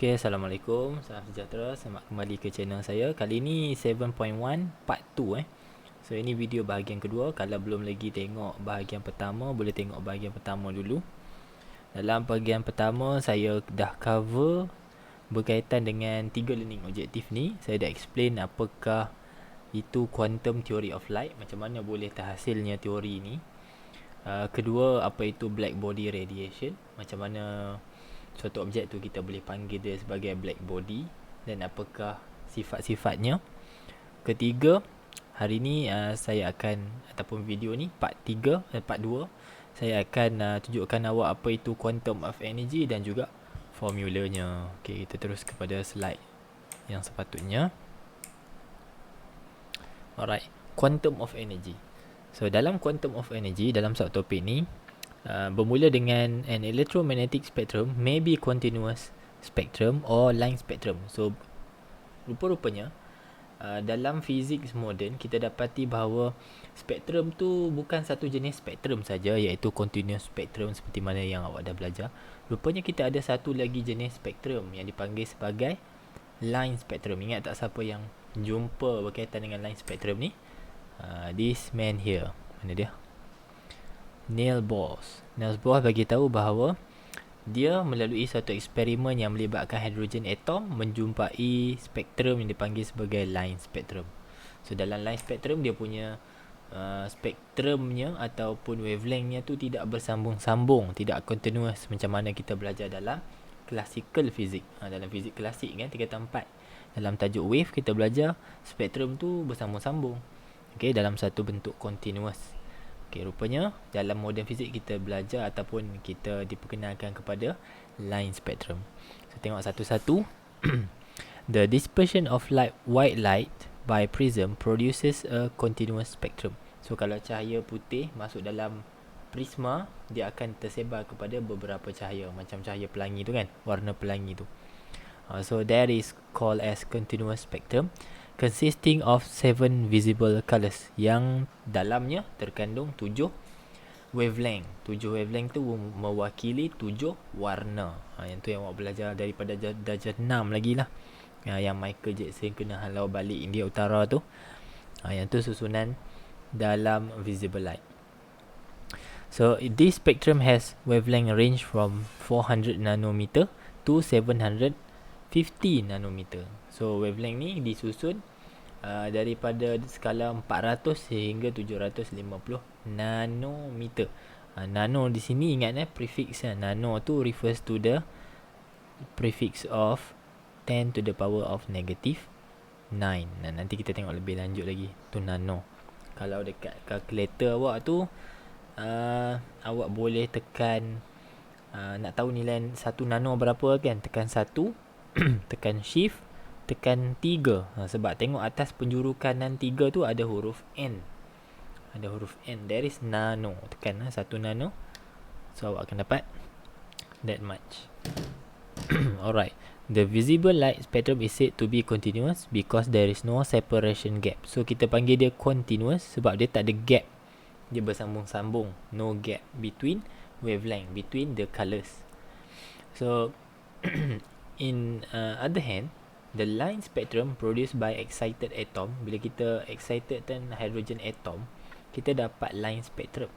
Okay, Assalamualaikum, salam sejahtera. Selamat kembali ke channel saya. Kali ni 7.1 part 2 So ini video bahagian kedua. Kalau belum lagi tengok bahagian pertama, boleh tengok bahagian pertama dulu. Dalam bahagian pertama saya dah cover berkaitan dengan 3 learning objektif ni. Saya dah explain apakah itu quantum theory of light, macam mana boleh terhasilnya teori ni. Kedua, apa itu black body radiation, macam mana suatu objek tu kita boleh panggil dia sebagai black body dan apakah sifat-sifatnya. Ketiga, hari ni saya akan, ataupun video ni part 3 dan part 2, saya akan tunjukkan awak apa itu quantum of energy dan juga formulanya. Okey, kita terus kepada slide yang sepatutnya. Alright, quantum of energy. So dalam quantum of energy, dalam subtopik ni, bermula dengan an electromagnetic spectrum may be continuous spectrum or line spectrum. So rupa-rupanya dalam fizik moden kita dapati bahawa spektrum tu bukan satu jenis spektrum saja, iaitu continuous spectrum seperti mana yang awak dah belajar. Rupanya kita ada satu lagi jenis spektrum yang dipanggil sebagai line spectrum. Ingat tak siapa yang jumpa berkaitan dengan line spectrum ni? This man here. Mana dia? Niels Bohr. Niels Bohr bagi tahu bahawa dia melalui satu eksperimen yang melibatkan hidrogen atom menjumpai spektrum yang dipanggil sebagai line spectrum. So dalam line spectrum dia punya spektrumnya ataupun wavelengthnya tu tidak bersambung-sambung, tidak continuous macam mana kita belajar dalam classical physics. Dalam fizik klasik kan, 3 4 dalam tajuk wave kita belajar spektrum tu bersambung-sambung. Okey, dalam satu bentuk continuous. Okay, rupanya dalam modern fizik kita belajar ataupun kita diperkenalkan kepada line spectrum. So tengok satu-satu. The dispersion of white light by prism produces a continuous spectrum. So kalau cahaya putih masuk dalam prisma, dia akan tersebar kepada beberapa cahaya, macam cahaya pelangi tu kan, warna pelangi tu. So that is called as continuous spectrum, consisting of 7 visible colors, yang dalamnya terkandung 7 wavelength. 7 wavelength tu mewakili 7 warna. Yang tu yang awak belajar daripada darjah 6 lagi lah. Yang Michael Jackson kena halau balik India Utara tu. Yang tu susunan dalam visible light. So this spectrum has wavelength range from 400 nanometer to 750 nanometer. So wavelength ni disusun daripada skala 400 sehingga 750 nanometer. Nano di sini ingat prefix nano tu refers to the prefix of 10 to the power of negative 9. Nanti kita tengok lebih lanjut lagi tu nano. Kalau dekat kalkulator awak tu awak boleh tekan nak tahu nilai 1 nano berapa kan, tekan 1 tekan shift, tekan 3. Sebab tengok atas penjuru kanan 3 tu ada huruf N. Ada huruf N. There is nano. Tekan 1 nano. So awak akan dapat that much. Alright. The visible light spectrum is said to be continuous because there is no separation gap. So kita panggil dia continuous sebab dia tak ada gap. Dia bersambung-sambung. No gap between wavelength, between the colors. So in other hand, the line spectrum produced by excited atom, bila kita excited dan hydrogen atom, kita dapat line spectrum.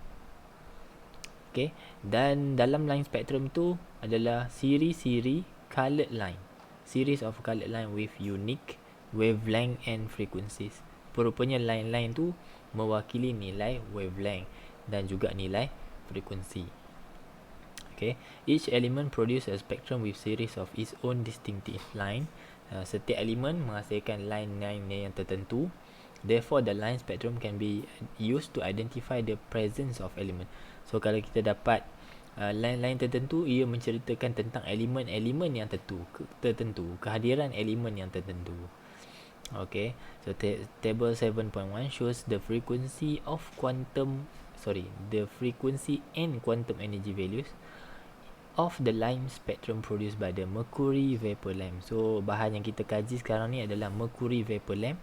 Okay, dan dalam line spectrum tu adalah siri-siri colored line, series of colored line with unique wavelength and frequencies. Rupanya line-line tu mewakili nilai wavelength dan juga nilai frekuensi. Okay, each element produce a spectrum with series of its own distinctive line. Setiap elemen menghasilkan line-line yang tertentu. Therefore, the line spectrum can be used to identify the presence of element. So, kalau kita dapat line-line tertentu, ia menceritakan tentang elemen-elemen yang tertentu, kehadiran elemen yang tertentu. Okay, so table 7.1 shows the frequency and quantum energy values of the line spectrum produced by the mercury vapor lamp. So bahan yang kita kaji sekarang ni adalah mercury vapor lamp.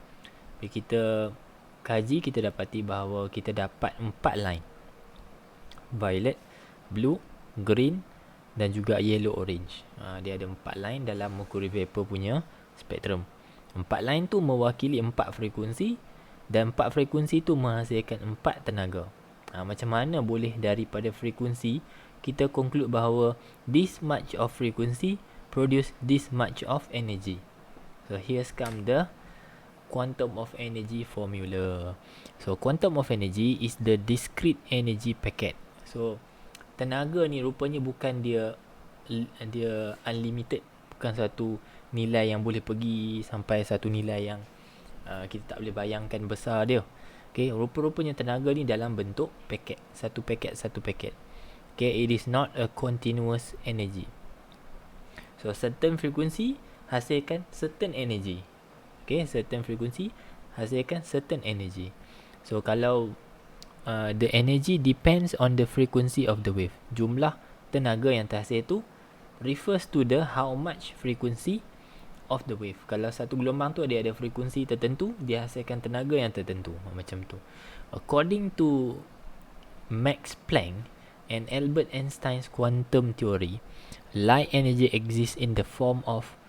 Bila kita kaji, kita dapati bahawa kita dapat 4 line: violet, blue, green, dan juga yellow orange. Dia ada 4 line dalam mercury vapor punya spektrum. 4 line tu mewakili 4 frekuensi dan 4 frekuensi tu menghasilkan 4 tenaga. Macam mana boleh daripada frekuensi kita conclude bahawa this much of frequency produce this much of energy. So here's come the quantum of energy formula. So quantum of energy is the discrete energy packet. So tenaga ni rupanya bukan dia unlimited, bukan satu nilai yang boleh pergi sampai satu nilai yang kita tak boleh bayangkan besar dia. Okay, rupa-rupanya tenaga ni dalam bentuk paket, satu paket. Okay, it is not a continuous energy. So certain frequency hasilkan certain energy. Okay, certain frequency hasilkan certain energy. So kalau the energy depends on the frequency of the wave. Jumlah tenaga yang terhasil tu refers to the how much frequency of the wave. Kalau satu gelombang tu ada frekuensi tertentu, dia hasilkan tenaga yang tertentu. Macam tu. According to Max Planck and Albert Einstein's quantum theory, light energy exists in the form of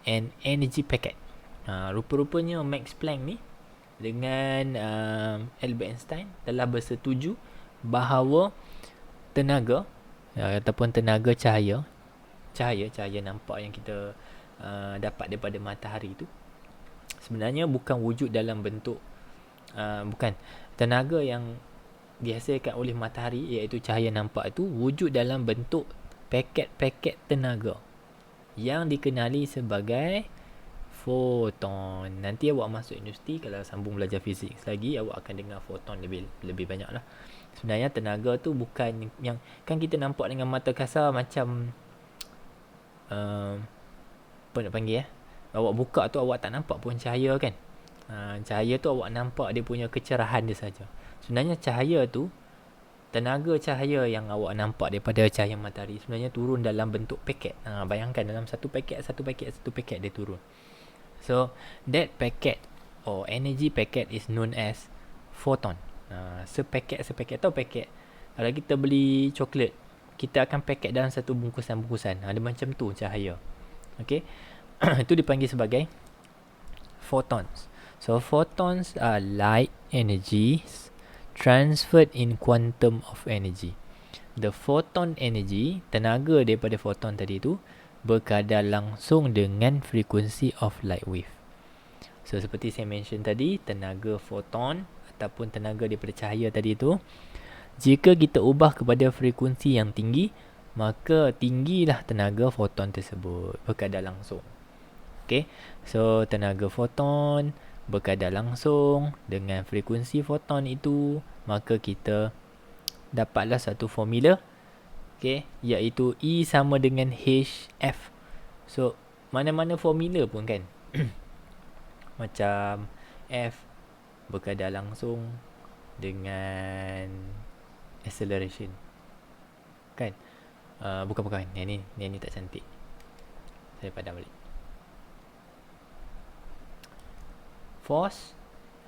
an energy packet. Rupa-rupanya Max Planck ni dengan Albert Einstein telah bersetuju bahawa tenaga ataupun tenaga cahaya nampak yang kita dapat daripada matahari tu sebenarnya bukan wujud dalam bentuk bukan tenaga yang dihasilkan oleh matahari, iaitu cahaya nampak itu wujud dalam bentuk paket-paket tenaga yang dikenali sebagai foton. Nanti awak masuk universiti, kalau sambung belajar fizik lagi, awak akan dengar foton lebih banyak lah. Sebenarnya tenaga tu bukan yang kan kita nampak dengan mata kasar macam apa nak panggil awak buka tu awak tak nampak pun cahaya kan. Cahaya tu awak nampak dia punya kecerahan dia saja. Sebenarnya cahaya tu, tenaga cahaya yang awak nampak daripada cahaya matahari sebenarnya turun dalam bentuk paket. Bayangkan dalam satu paket dia turun. So that packet or energy packet is known as photon. Sepaket atau paket. Kalau kita beli coklat, kita akan paket dalam satu bungkusan. Ada macam tu cahaya. Okay. Itu dipanggil sebagai photons. So photons are light energies transferred in quantum of energy. The photon energy, tenaga daripada photon tadi tu, berkadar langsung dengan frekuensi of light wave. So seperti saya mention tadi, tenaga photon ataupun tenaga daripada cahaya tadi tu, jika kita ubah kepada frekuensi yang tinggi, maka tinggilah tenaga photon tersebut, berkadar langsung. Okay, so tenaga photon berkadar langsung dengan frekuensi photon itu, maka kita dapatlah satu formula, okay, iaitu E sama dengan HF. So mana-mana formula pun kan macam F berkadar langsung dengan acceleration kan. Bukan yang ni tak cantik, saya padam balik. Force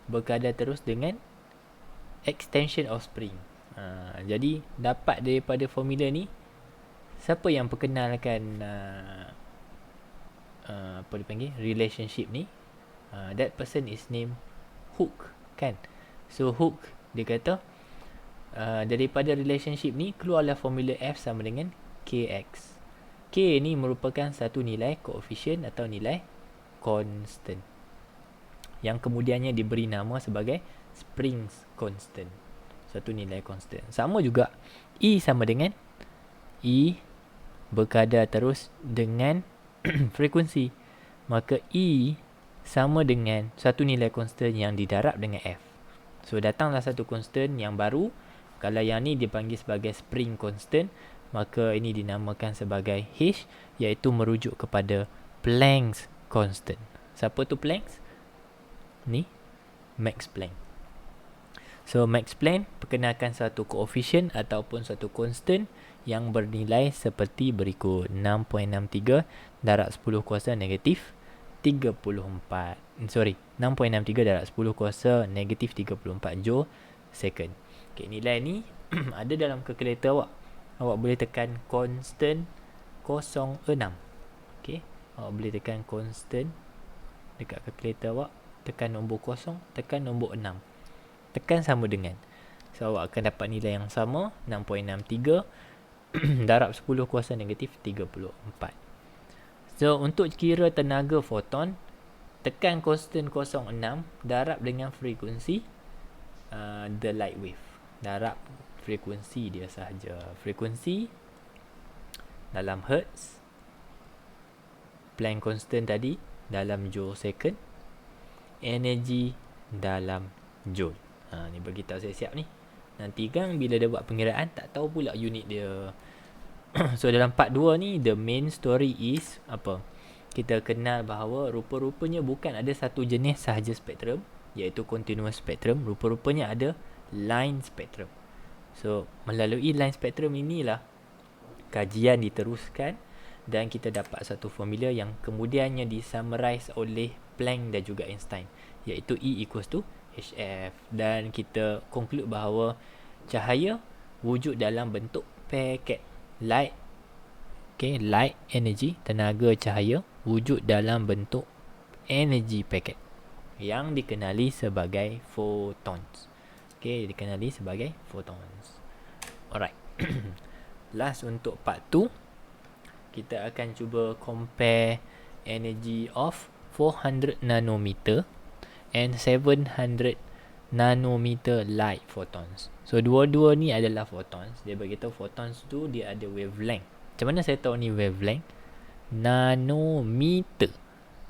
berkadar terus dengan extension of spring. Jadi dapat daripada formula ni, siapa yang perkenalkan apa dipanggil relationship ni, that person is named Hooke kan. So Hooke dia kata daripada relationship ni keluarlah formula F sama dengan Kx. K ni merupakan satu nilai koefisien atau nilai constant yang kemudiannya diberi nama sebagai Springs constant, satu nilai constant. Sama juga E sama dengan E berkadar terus dengan frekuensi, maka E sama dengan satu nilai constant yang didarab dengan F. So datanglah satu constant yang baru. Kalau yang ni dipanggil sebagai spring constant, maka ini dinamakan sebagai H, iaitu merujuk kepada Planck's constant. Siapa tu Planck? Ni Max Planck. So Max Planck perkenalkan satu koefisien ataupun satu constant yang bernilai seperti berikut: 6.63 darab 10 kuasa negatif 34. 6.63 darab 10 kuasa negatif 34 joule second. Okay, nilai ni ada dalam kalkulator awak. awak boleh tekan constant 06. Okay, awak boleh tekan constant dekat calculator awak, tekan nombor 0, tekan nombor 6, tekan sama dengan. So awak akan dapat nilai yang sama, 6.63 darab 10 kuasa negatif 34. So untuk kira tenaga foton, tekan constant 06 darab dengan frekuensi the light wave. Darab frekuensi dia sahaja. Frekuensi dalam hertz, Planck constant tadi dalam joule second, energy dalam joule. Ni bagi tahu saya siap ni. Nanti kan bila dia buat pengiraan tak tahu pula unit dia. So dalam part 2 ni, the main story is apa? Kita kenal bahawa rupa-rupanya bukan ada satu jenis sahaja spektrum, iaitu continuous spectrum. Rupa-rupanya ada line spectrum. So melalui line spectrum inilah kajian diteruskan dan kita dapat satu formula yang kemudiannya disummarize oleh Planck dan juga Einstein, iaitu E equals to HF. Dan kita conclude bahawa cahaya wujud dalam bentuk paket light. Okay, light energy, tenaga cahaya wujud dalam bentuk energy packet yang dikenali sebagai photons. Okay, dikenali sebagai photons. Alright. Last untuk part 2, kita akan cuba compare energy of 400 nanometer and 700 nanometer light photons. So dua-dua ni adalah photons. Dia beritahu photons tu dia ada wavelength. Macam mana saya tahu ni wavelength? Nanometer.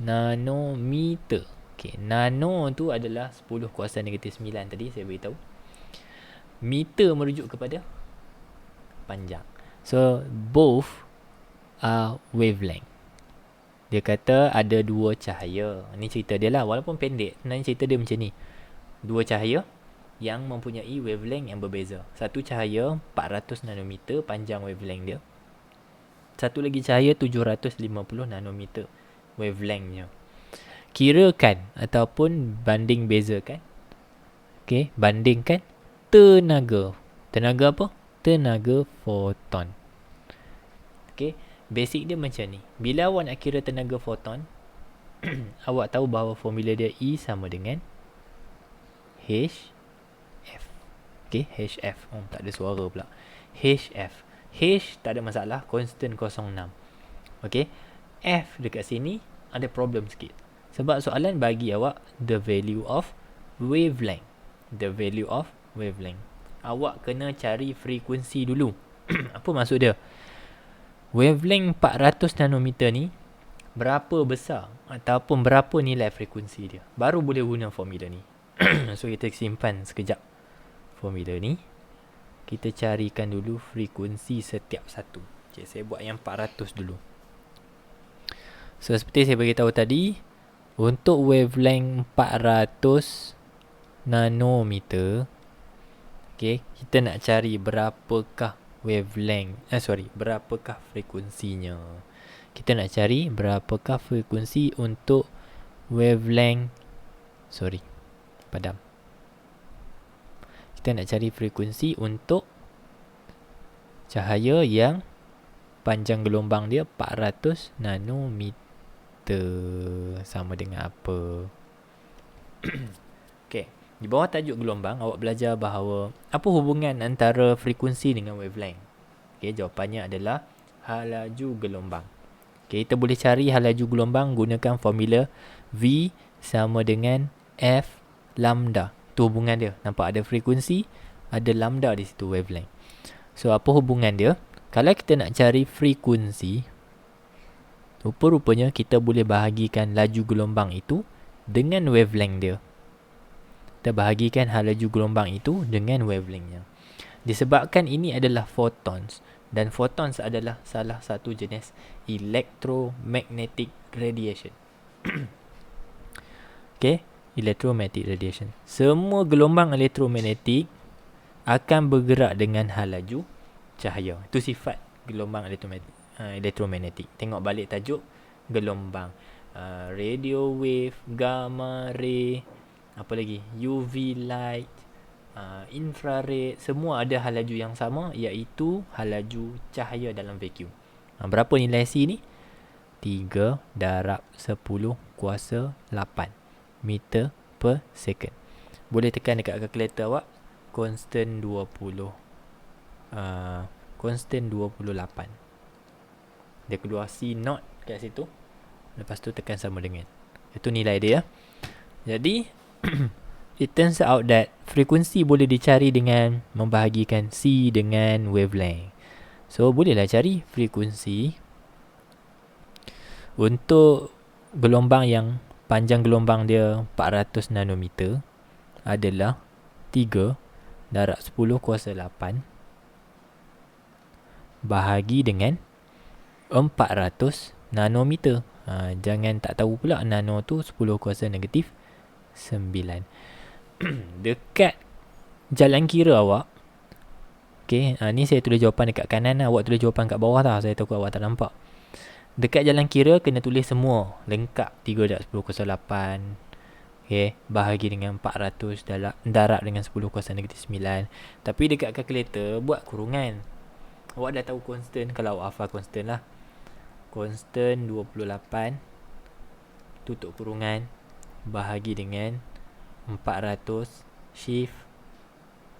Nanometer. Okay, nano tu adalah 10 kuasa negatif 9 tadi saya beritahu. Meter merujuk kepada panjang. So both are wavelength. Dia kata ada dua cahaya. Ni cerita dia lah, walaupun pendek. Sebenarnya cerita dia macam ni. Dua cahaya yang mempunyai wavelength yang berbeza. Satu cahaya 400 nanometer panjang wavelength dia. Satu lagi cahaya 750 nanometer wavelengthnya. Kirakan ataupun banding bezakan. Okay, bandingkan tenaga. Tenaga apa? Tenaga foton. Okay, basic dia macam ni. Bila awak nak kira tenaga foton, awak tahu bahawa formula dia E sama dengan HF. Okay, HF. Oh, tak ada suara pula. HF. H tak ada masalah, constant 06. Okay, F dekat sini ada problem sikit. Sebab soalan bagi awak the value of wavelength. The value of wavelength. Awak kena cari frekuensi dulu. Apa maksud dia? Wavelength 400 nanometer ni berapa besar ataupun berapa nilai frekuensi dia, baru boleh guna formula ni. So kita simpan sekejap formula ni. Kita carikan dulu frekuensi setiap satu. Okay, saya buat yang 400 dulu. So seperti saya beritahu tadi, untuk wavelength 400 nanometer, okay, kita nak cari berapakah wavelength, berapakah frekuensinya. Kita nak cari berapakah frekuensi untuk wavelength, padam. Kita nak cari frekuensi untuk cahaya yang panjang gelombang dia 400 nanometer. Sama dengan apa? Okay, di bawah tajuk gelombang awak belajar bahawa apa hubungan antara frekuensi dengan wavelength. Okay, jawapannya adalah halaju gelombang. Okay, kita boleh cari halaju gelombang gunakan formula V sama dengan F lambda. Tu hubungan dia. Nampak ada frekuensi, ada lambda di situ, wavelength. So apa hubungan dia? Kalau kita nak cari frekuensi, rupa-rupanya kita boleh bahagikan laju gelombang itu dengan wavelength dia. Kita bahagikan halaju gelombang itu dengan wavelengthnya. Disebabkan ini adalah photons, dan photons adalah salah satu jenis electromagnetic radiation. Okay, electromagnetic radiation. Semua gelombang elektromagnetik akan bergerak dengan halaju cahaya. Itu sifat gelombang elektromagnetik. Tengok balik tajuk gelombang. Radio wave, gamma ray, apa lagi? UV light, infrared, semua ada hal laju yang sama, iaitu hal laju cahaya dalam vacuum. Berapa nilai C ni? 3 darab 10 kuasa 8 meter per second. Boleh tekan dekat kalkulator awak, constant 20, constant 28. Dia keluar C0 kat situ. Lepas tu tekan sama dengan. Itu nilai dia. Jadi it turns out that frekuensi boleh dicari dengan membahagikan C dengan wavelength. So bolehlah cari frekuensi untuk gelombang yang panjang gelombang dia 400 nanometer adalah 3 darab 10 kuasa 8 bahagi dengan 400 nanometer. Jangan tak tahu pula nano tu 10 kuasa negatif 9. Dekat jalan kira awak, okay, ni saya tulis jawapan dekat kanan lah. Awak tulis jawapan kat bawah lah. Saya takut awak tak nampak. Dekat jalan kira kena tulis semua lengkap. 3 darab 10 kuasa 8, okay, bahagi dengan 400 darab dengan 10 kuasa negatif 9. Tapi dekat kalkulator buat kurungan. Awak dah tahu constant. Kalau awak hafal constant lah, constant 28 tutup kurungan bahagi dengan 400 shift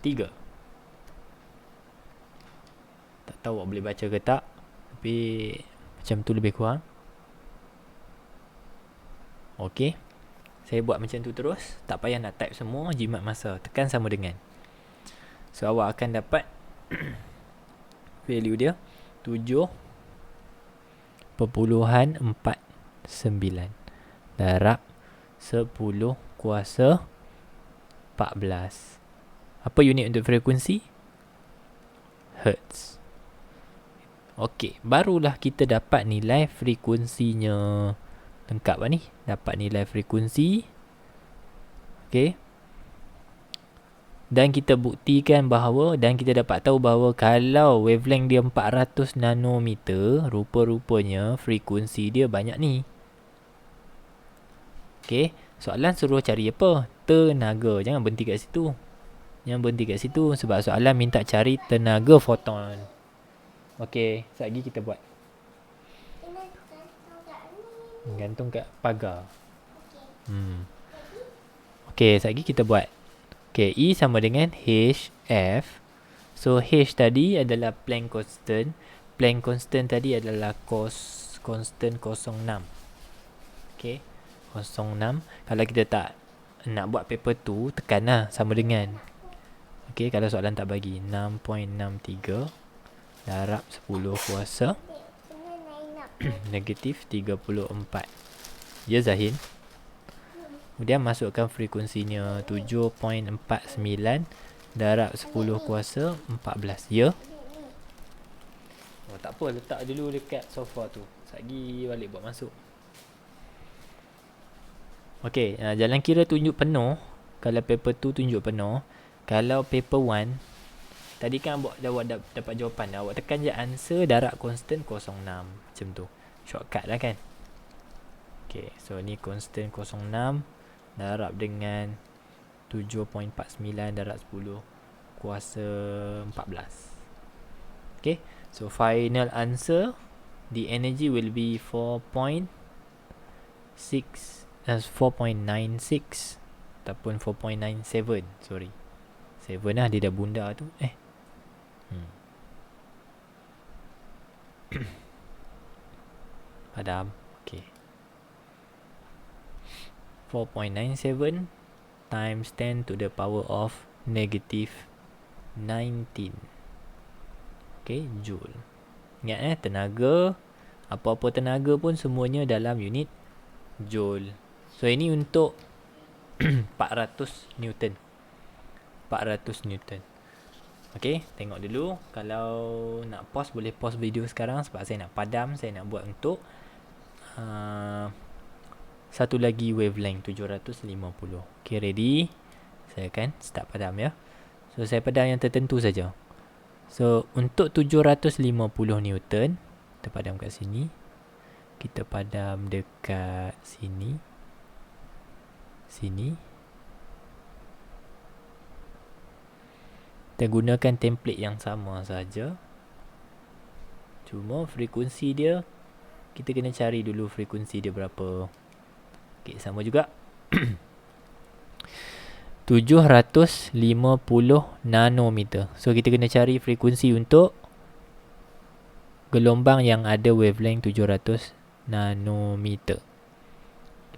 3. Tak tahu awak boleh baca ke tak, tapi macam tu lebih kurang. Okey, saya buat macam tu terus. Tak payah nak type semua, jimat masa. Tekan sama dengan. So awak akan dapat value dia 7.49 darab 10 kuasa 14. Apa unit untuk frekuensi? Hertz. Okey, barulah kita dapat nilai frekuensinya. Lengkap lah ni. Dapat nilai frekuensi. Okey. Dan kita buktikan bahawa, dan kita dapat tahu bahawa kalau wavelength dia 400 nanometer, rupa-rupanya frekuensi dia banyak ni. Okey, soalan suruh cari apa? Tenaga. Jangan berhenti kat situ. Jangan berhenti kat situ sebab soalan minta cari tenaga foton. Okey, sekejap lagi kita buat. Gantung kat pagar. Okey, sekejap lagi kita buat. Okey, E sama dengan HF. So, H tadi adalah Planck constant. Planck constant tadi adalah constant 06. Okey, 06. Kalau kita tak nak buat paper tu, tekan lah sama dengan. Okey, kalau soalan tak bagi 6.63 darab 10 kuasa negatif 34. Ya Zahin. Kemudian masukkan frekuensinya 7.49 darab 10 kuasa 14. Ya. Tak apa, letak dulu dekat sofa tu. Sekejap balik buat masuk. Okey, jalan kira tunjuk penuh. Kalau paper tu tunjuk penuh. Kalau paper 1, tadi kan awak dapat jawapan dah. Awak tekan je answer darab constant 06. Macam tu. Shortcut lah kan. Okay, so ni constant 06 darab dengan 7.49 darab 10 kuasa 14. Okay, so final answer, the energy will be 4.96 ataupun 4.97. Sorry, 7 lah, dia dah bunda tu. Padam. Okay, 4.97 times 10 to the power of negative 19. Okay, joule. Ingat tenaga, apa-apa tenaga pun semuanya dalam unit joule. So ini untuk 400 Newton. 400 Newton. Okay, tengok dulu. Kalau nak pause, boleh pause video sekarang sebab saya nak padam. Saya nak buat untuk satu lagi wavelength 750. Okay, ready? Saya akan start padam ya. So saya padam yang tertentu saja. So untuk 750 Newton, kita padam kat sini. Kita padam dekat sini. Sini. Kita gunakan template yang sama saja. Cuma frekuensi dia, kita kena cari dulu frekuensi dia berapa. Okay, sama juga. 750 nanometer. So kita kena cari frekuensi untuk gelombang yang ada wavelength 700 nanometer.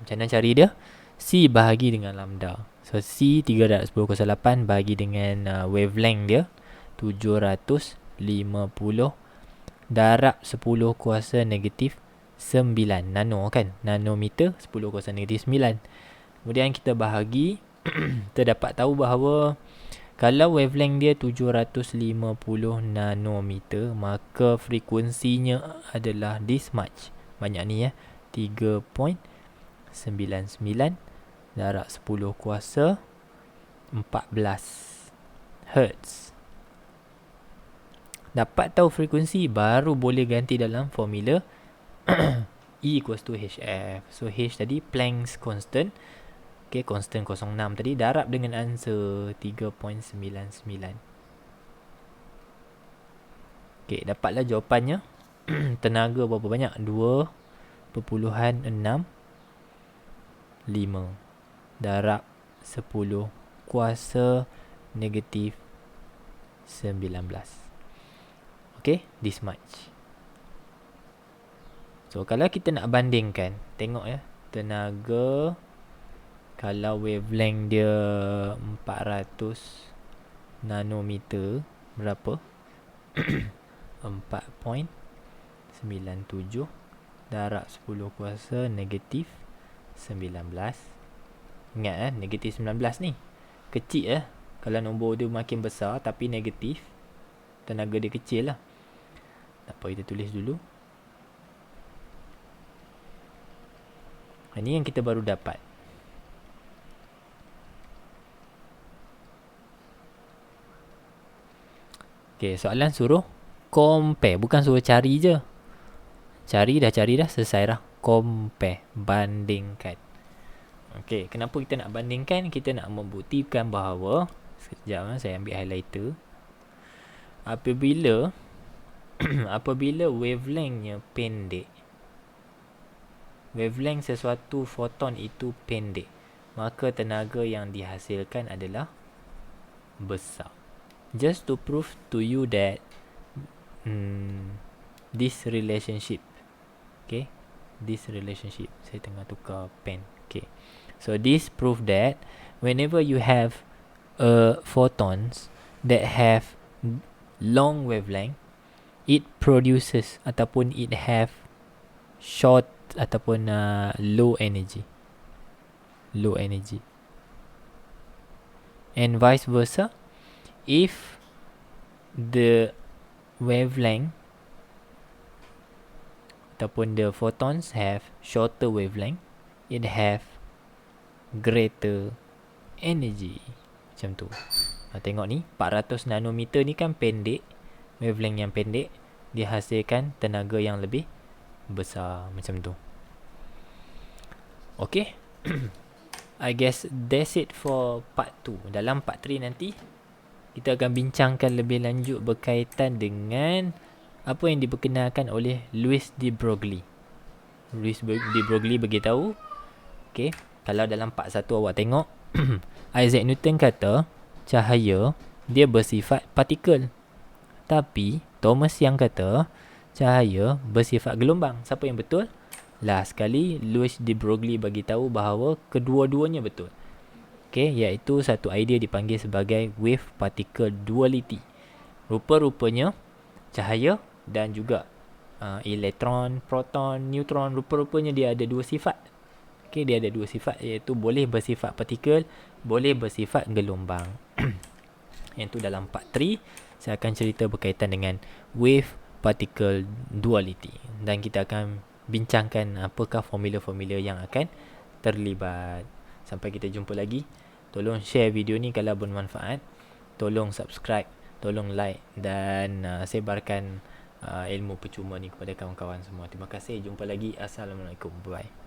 Macam mana cari dia? C bahagi dengan lambda. So C 310,8 bahagi dengan wavelength dia 750 darab 10 kuasa negatif 9 nano kan. Nanometer 10 kuasa negatif 9. Kemudian kita bahagi, kita dapat tahu bahawa kalau wavelength dia 750 nanometer, maka frekuensinya adalah this much. Banyak ni ya. 3.99 darab 10 kuasa 14 Hertz. Dapat tahu frekuensi, baru boleh ganti dalam formula E equals to HF. So H tadi Planck's constant. Okay, constant 06 tadi darab dengan answer 3.99. Okay, dapatlah jawapannya. Tenaga berapa banyak? 2.65 darab 10 kuasa negatif 19. Okay, this much. So, kalau kita nak bandingkan, tengok ya, tenaga kalau wavelength dia 400 nanometer, berapa? 4.97 darab 10 kuasa negatif 19. Ingat negatif 19 ni kecil kalau nombor dia makin besar tapi negatif, tenaga dia kecil lah. Tak apa, kita tulis dulu. Ini yang kita baru dapat. Okay, soalan suruh compare, bukan suruh cari je. Cari dah, selesai dah. Compare, bandingkan. Okay, kenapa kita nak bandingkan? Kita nak membuktikan bahawa, sekejap saya ambil highlighter. Apabila wavelengthnya pendek, wavelength sesuatu foton itu pendek, maka tenaga yang dihasilkan adalah besar. Just to prove to you that this relationship, okay, this relationship, saya tengah tukar pen. Okay, so this prove that whenever you have photons that have long wavelength, it produces ataupun it have short ataupun low energy, and vice versa. If the wavelength ataupun the photons have shorter wavelength, it have greater energy. Macam tu. Tengok ni, 400 nanometer ni kan pendek, wavelength yang pendek, dihasilkan tenaga yang lebih besar. Macam tu. Okay. I guess that's it for part 2. Dalam part 3 nanti, kita akan bincangkan lebih lanjut berkaitan dengan apa yang diperkenalkan oleh Louis de Broglie. Louis de Broglie beritahu, okay, kalau dalam part 1 awak tengok, Isaac Newton kata cahaya dia bersifat partikel. Tapi Thomas yang kata cahaya bersifat gelombang. Siapa yang betul? Last sekali Louis de Broglie bagi tahu bahawa kedua-duanya betul. Okay, iaitu satu idea dipanggil sebagai wave particle duality. Rupa-rupanya cahaya dan juga elektron, proton, neutron, rupa-rupanya dia ada dua sifat. Okay, dia ada dua sifat, iaitu boleh bersifat partikel, boleh bersifat gelombang. Yang tu dalam part 3 saya akan cerita berkaitan dengan wave particle duality, dan kita akan bincangkan apakah formula-formula yang akan terlibat. Sampai kita jumpa lagi. Tolong share video ni kalau bermanfaat. Tolong subscribe, tolong like dan sebarkan ilmu percuma ni kepada kawan-kawan semua. Terima kasih. Jumpa lagi. Assalamualaikum. Bye.